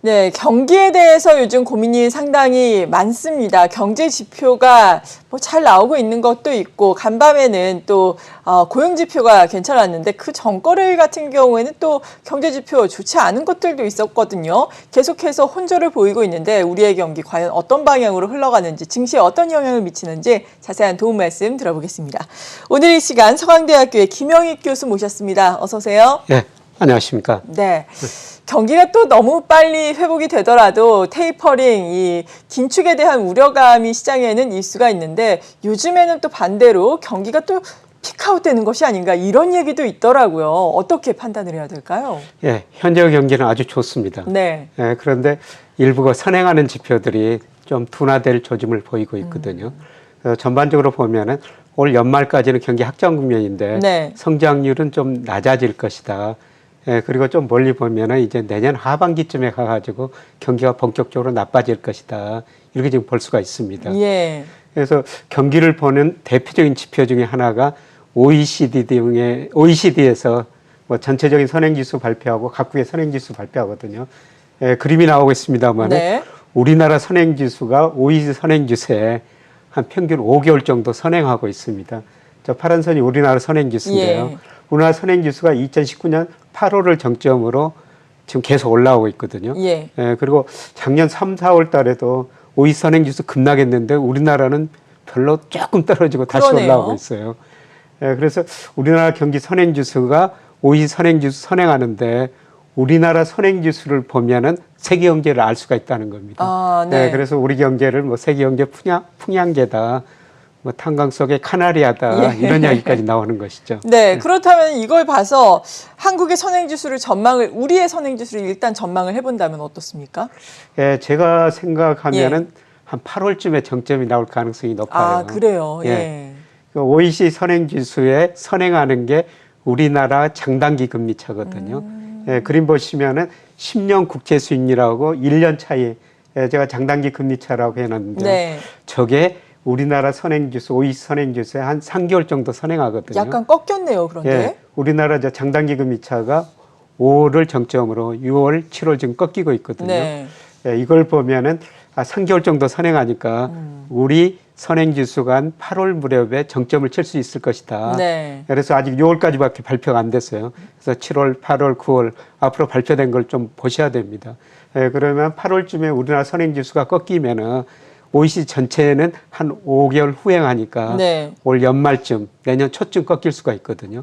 네, 경기에 대해서 요즘 고민이 상당히 많습니다. 경제 지표가 뭐 잘 나오고 있는 것도 있고 간밤에는 또 고용 지표가 괜찮았는데 그 전거래일 같은 경우에는 또 경제 지표 좋지 않은 것들도 있었거든요. 계속해서 혼조를 보이고 있는데 우리의 경기 과연 어떤 방향으로 흘러가는지 증시에 어떤 영향을 미치는지 자세한 도움 말씀 들어보겠습니다. 오늘 이 시간 서강대학교의 김영익 교수 모셨습니다. 어서 오세요. 네, 안녕하십니까. 네. 경기가 또 너무 빨리 회복이 되더라도 테이퍼링, 이 긴축에 대한 우려감이 시장에는 일 수가 있는데 요즘에는 또 반대로 경기가 또 피크아웃 되는 것이 아닌가 이런 얘기도 있더라고요. 어떻게 판단을 해야 될까요? 예, 현재 경기는 아주 좋습니다. 네. 예, 그런데 일부가 선행하는 지표들이 좀 둔화될 조짐을 보이고 있거든요. 전반적으로 보면은 올 연말까지는 경기 확장 국면인데 네. 성장률은 좀 낮아질 것이다. 예, 그리고 좀 멀리 보면은 이제 내년 하반기쯤에 가가지고 경기가 본격적으로 나빠질 것이다. 이렇게 지금 볼 수가 있습니다. 예. 그래서 경기를 보는 대표적인 지표 중에 하나가 OECD에서 뭐 전체적인 선행지수 발표하고 각국의 선행지수 발표하거든요. 예, 그림이 나오고 있습니다만 네. 우리나라 선행지수가 OECD 선행지수에 한 평균 5개월 정도 선행하고 있습니다. 저 파란 선이 우리나라 선행지수인데요. 예. 우리나라 선행지수가 2019년 8월을 정점으로 지금 계속 올라오고 있거든요. 예. 예, 그리고 작년 3, 4월 달에도 OECD 선행지수 급락했는데 우리나라는 별로 조금 떨어지고 다시 그러네요. 올라오고 있어요. 예, 그래서 우리나라 경기 선행지수가 OECD 선행지수 선행하는데 우리나라 선행지수를 보면은 세계 경제를 알 수가 있다는 겁니다. 아, 네. 예, 그래서 우리 경제를 뭐 세계 경제 풍향계다, 뭐 탄광 속의 카나리아다 예. 이런 이야기까지 나오는 것이죠. 네, 그렇다면 이걸 봐서 한국의 선행지수를 우리의 선행지수를 일단 전망을 해본다면 어떻습니까? 예, 제가 생각하면은 한 8월쯤에 정점이 나올 가능성이 높아요. 아, 그래요. 예. 예. 그 OECD 선행지수에 선행하는 게 우리나라 장단기 금리 차거든요. 예, 그림 보시면은 10년 국채 수익률하고 1년 차이, 예, 제가 장단기 금리 차라고 해놨는데 네. 저게 우리나라 선행지수, OECD 선행지수에 한 3개월 정도 선행하거든요. 약간 꺾였네요, 그런데. 예, 우리나라 저 장단기 금리 차가 5월을 정점으로 6월, 7월 지금 꺾이고 있거든요. 네. 예, 이걸 보면은 3개월 정도 선행하니까 우리 선행지수가 한 8월 무렵에 정점을 칠 수 있을 것이다. 네. 그래서 아직 6월까지밖에 발표가 안 됐어요. 그래서 7월, 8월, 9월 앞으로 발표된 걸 좀 보셔야 됩니다. 예, 그러면 8월쯤에 우리나라 선행지수가 꺾이면은 OECD 전체는 한 5개월 후행하니까 네. 올 연말쯤, 내년 초쯤 꺾일 수가 있거든요.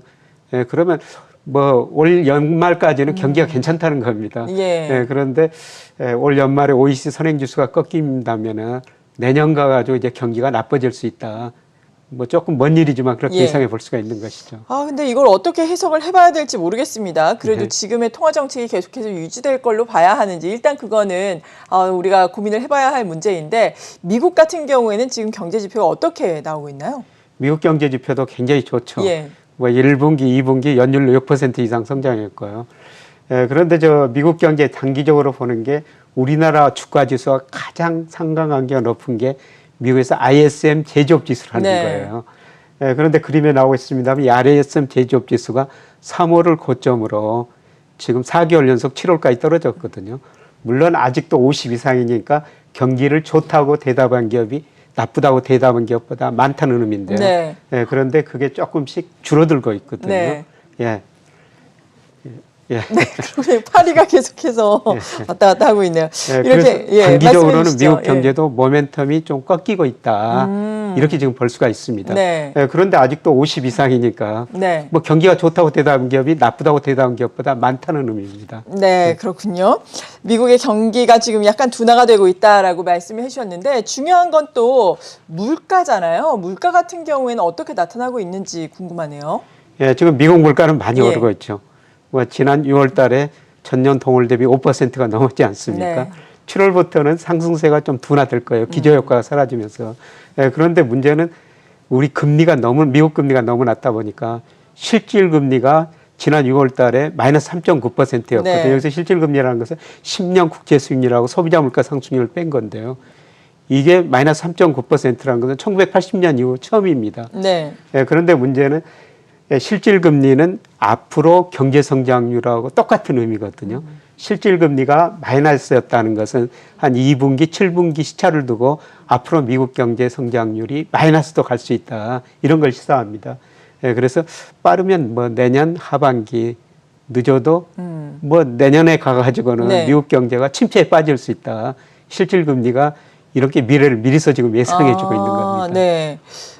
예, 그러면 뭐 올 연말까지는 경기가 괜찮다는 겁니다. 예. 예, 그런데 올 연말에 OECD 선행지수가 꺾인다면은 내년 가가지고 이제 경기가 나빠질 수 있다. 뭐 조금 먼 일이지만 그렇게 예. 예상해 볼 수가 있는 것이죠. 아, 근데 이걸 어떻게 해석을 해봐야 될지 모르겠습니다. 그래도 네. 지금의 통화 정책이 계속해서 유지될 걸로 봐야 하는지 일단 그거는 우리가 고민을 해봐야 할 문제인데 미국 같은 경우에는 지금 경제 지표가 어떻게 나오고 있나요? 미국 경제 지표도 굉장히 좋죠. 예. 뭐 1분기, 2분기 연율로 6% 이상 성장했고요. 예, 그런데 저 미국 경제 단기적으로 보는 게 우리나라 주가 지수와 가장 상관관계가 높은 게 미국에서 ISM 제조업 지수를 하는 네. 거예요. 예, 그런데 그림에 나오고 있습니다만 이 ISM 제조업 지수가 3월을 고점으로 지금 4개월 연속 7월까지 떨어졌거든요. 물론 아직도 50 이상이니까 경기를 좋다고 대답한 기업이 나쁘다고 대답한 기업보다 많다는 의미인데요. 네. 예, 그런데 그게 조금씩 줄어들고 있거든요. 네. 예. 예. 네, 그러면 파리가 계속해서 왔다 갔다 하고 있네요. 예, 이렇게 그래서 단기적으로는 말씀해 주시죠. 미국 경제도 모멘텀이 좀 꺾이고 있다. 이렇게 지금 볼 수가 있습니다. 네. 예, 그런데 아직도 50 이상이니까 네. 뭐 경기가 좋다고 대답한 기업이 나쁘다고 대답한 기업보다 많다는 의미입니다. 네, 그렇군요. 미국의 경기가 지금 약간 둔화가 되고 있다라고 말씀을 해주셨는데 중요한 건 또 물가잖아요. 물가 같은 경우에는 어떻게 나타나고 있는지 궁금하네요. 예, 지금 미국 물가는 많이 예. 오르고 있죠. 뭐 지난 6월 달에 전년 동월 대비 5%가 넘었지 않습니까? 네. 7월부터는 상승세가 좀 둔화될 거예요. 기저효과가 사라지면서. 예, 그런데 문제는 우리 금리가 미국 금리가 너무 낮다 보니까 실질 금리가 지난 6월 달에 마이너스 3.9%였거든요. 네. 여기서 실질 금리라는 것은 10년 국채 수익률하고 소비자 물가 상승률을 뺀 건데요. 이게 마이너스 3.9%라는 것은 1980년 이후 처음입니다. 네. 예, 그런데 문제는 실질 금리는 앞으로 경제 성장률하고 똑같은 의미거든요. 실질 금리가 마이너스였다는 것은 한 2분기, 7분기 시차를 두고 앞으로 미국 경제 성장률이 마이너스도 갈 수 있다. 이런 걸 시사합니다. 예, 그래서 빠르면 뭐 내년 하반기, 늦어도 뭐 내년에 가가지고는 네. 미국 경제가 침체에 빠질 수 있다. 실질 금리가 이렇게 미래를 미리서 지금 예상해주고 있는 겁니다. 네.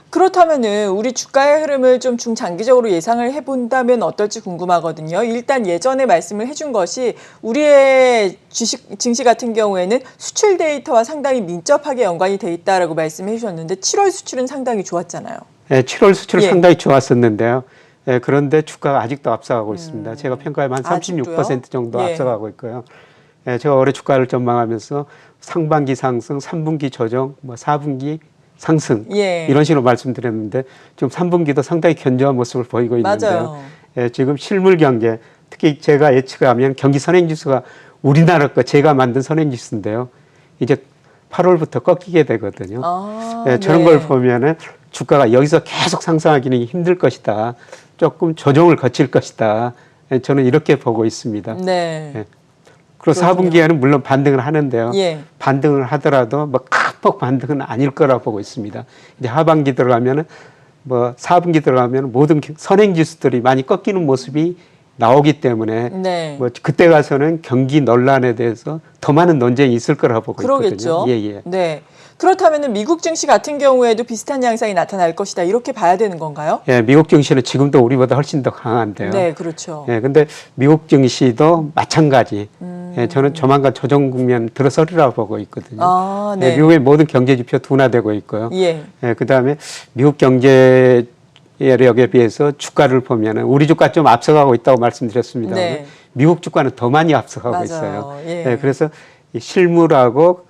그렇다면은 우리 주가의 흐름을 좀 중장기적으로 예상을 해본다면 어떨지 궁금하거든요. 일단 예전에 말씀을 해준 것이 우리의 증시 같은 경우에는 수출 데이터와 상당히 민첩하게 연관이 돼 있다라고 말씀해 주셨는데 7월 수출은 상당히 좋았잖아요. 네, 7월 수출 예. 상당히 좋았었는데요. 예, 그런데 주가가 아직도 앞서가고 있습니다. 제가 평가하면 한 36% 정도 예. 앞서가고 있고요. 예, 제가 올해 주가를 전망하면서 상반기 상승, 3분기 조정, 뭐 4분기 상승 예. 이런 식으로 말씀드렸는데 좀 3분기도 상당히 견조한 모습을 보이고 있는데요. 맞아요. 예, 지금 실물 경제 특히 제가 예측하면 경기 선행지수가 우리나라 거 제가 만든 선행지수인데요. 이제 8월부터 꺾이게 되거든요. 예, 저런 네. 걸 보면은 주가가 여기서 계속 상승하기는 힘들 것이다. 조금 조정을 거칠 것이다. 예, 저는 이렇게 보고 있습니다. 네. 예. 그리고 그렇군요. 4분기에는 물론 반등을 하는데요. 예. 반등을 하더라도 뭐 크폭 반등은 아닐 거라 보고 있습니다. 이제 하반기 들어가면은 뭐 4분기 들어가면 모든 선행지수들이 많이 꺾이는 모습이 나오기 때문에 네. 뭐 그때 가서는 경기 논란에 대해서 더 많은 논쟁이 있을 거라 보고 그러겠죠. 있거든요. 예, 예. 네. 그렇다면 미국 증시 같은 경우에도 비슷한 양상이 나타날 것이다. 이렇게 봐야 되는 건가요? 예, 미국 증시는 지금도 우리보다 훨씬 더 강한데요. 네, 그렇죠. 예, 근데 미국 증시도 마찬가지. 예, 저는 조만간 조정 국면 들어서리라 보고 있거든요. 아, 네. 예, 미국의 모든 경제 지표 둔화되고 있고요. 예. 예, 그다음에 미국 경제력에 비해서 주가를 보면은 우리 주가 좀 앞서가고 있다고 말씀드렸습니다. 네. 미국 주가는 더 많이 앞서가고 맞아요. 있어요. 예. 그래서 이 실물하고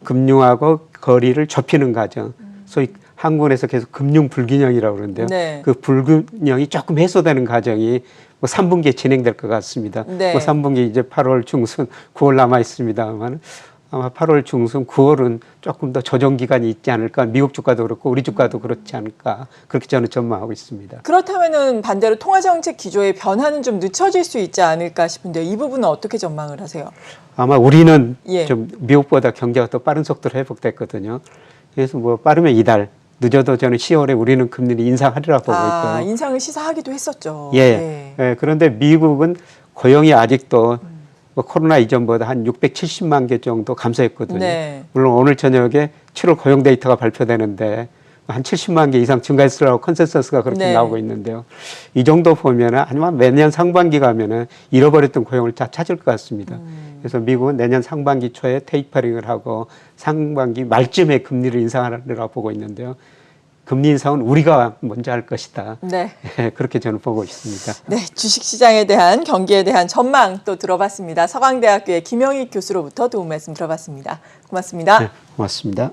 금융하고 거리를 좁히는 과정. 소위 한국에서 계속 금융 불균형이라고 그러는데요. 네. 그 불균형이 조금 해소되는 과정이 뭐 3분기에 진행될 것 같습니다. 네. 뭐 3분기 이제 8월 중순, 9월 남아 있습니다만 아마 8월 중순, 9월은 조금 더 조정 기간이 있지 않을까. 미국 주가도 그렇고 우리 주가도 그렇지 않을까. 그렇게 저는 전망하고 있습니다. 그렇다면은 반대로 통화정책 기조의 변화는 좀 늦춰질 수 있지 않을까 싶은데 이 부분은 어떻게 전망을 하세요? 아마 우리는 예. 좀 미국보다 경제가 더 빠른 속도로 회복됐거든요. 그래서 뭐 빠르면 이달, 늦어도 저는 10월에 우리는 금리를 인상하리라 보고 있고요. 인상을 시사하기도 했었죠. 예. 예. 그런데 미국은 고용이 아직도 뭐 코로나 이전보다 한 670만 개 정도 감소했거든요. 네. 물론 오늘 저녁에 7월 고용 데이터가 발표되는데 한 70만 개 이상 증가했으라고 컨센서스가 그렇게 네. 나오고 있는데요. 이 정도 보면은 아니면 매년 상반기 가면은 잃어버렸던 고용을 다 찾을 것 같습니다. 그래서 미국은 내년 상반기 초에 테이퍼링을 하고 상반기 말쯤에 금리를 인상하리라 보고 있는데요. 금리 인상은 우리가 먼저 할 것이다. 네. 그렇게 저는 보고 있습니다. 네, 주식시장에 대한 경기에 대한 전망 또 들어봤습니다. 서강대학교의 김영익 교수로부터 도움 말씀 들어봤습니다. 고맙습니다. 네, 고맙습니다.